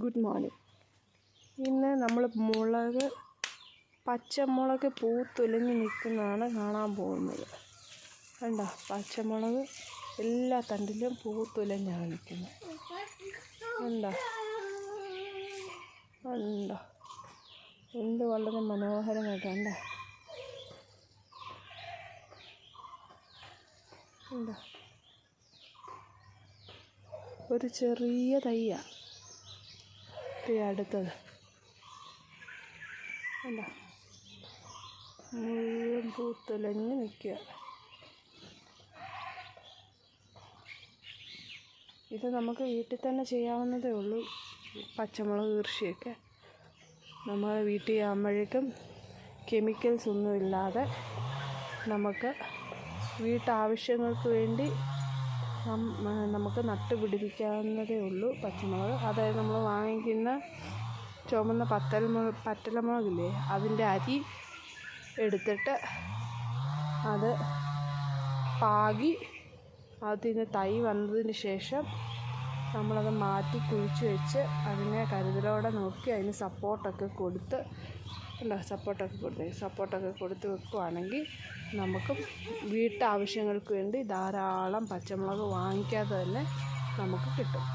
Good morning. ഇന്ന് നമ്മൾ പച്ചമുളക് പൂത്തുലഞ്ഞ് നിൽക്കുന്നതാണ് കാണാൻ പോകുന്നത്. കണ്ടോ, പച്ചമുളക് എല്ലാ തണ്ടിലും പൂത്തുലഞ്ഞാണ് നിൽക്കുന്നത്. കണ്ടോ കണ്ടോ, എന്ത് വളരെ മനോഹരമായിട്ട്. കണ്ടോ കണ്ടോ, ഒരു ചെറിയ തയ്യാണ് അടുത്തത്. കണ്ടോ, മുഴുവൻ പൂത്തുലഞ്ഞ് നിൽക്കുക. ഇത് നമുക്ക് വീട്ടിൽ തന്നെ ചെയ്യാവുന്നതേ ഉള്ളൂ. പച്ചമുളക് കൃഷിയൊക്കെ നമ്മൾ വീട്ടിൽ ആകുമ്പോഴേക്കും കെമിക്കൽസ് ഒന്നും ഇല്ലാതെ നമുക്ക് വീട്ടാവശ്യങ്ങൾക്ക് വേണ്ടി നമുക്ക് നട്ടുപിടിപ്പിക്കാവുന്നതേ ഉള്ളൂ പച്ചമുളക്. അതായത് നമ്മൾ വാങ്ങിക്കുന്ന ചുമന്ന പത്തലമുളകില്ലേ, അതിൻ്റെ അരി എടുത്തിട്ട് അത് പാകി അതിന് തൈ വന്നതിന് ശേഷം നമ്മളത് മാറ്റി കുഴിച്ച് വെച്ച് അതിനെ കരുതലോടെ നോക്കി അതിന് സപ്പോർട്ടൊക്കെ കൊടുത്ത് വെക്കുകയാണെങ്കിൽ നമുക്ക് വീട്ടാവശ്യങ്ങൾക്ക് വേണ്ടി ധാരാളം പച്ചമുളക് വാങ്ങിക്കാതെ തന്നെ നമുക്ക് കിട്ടും.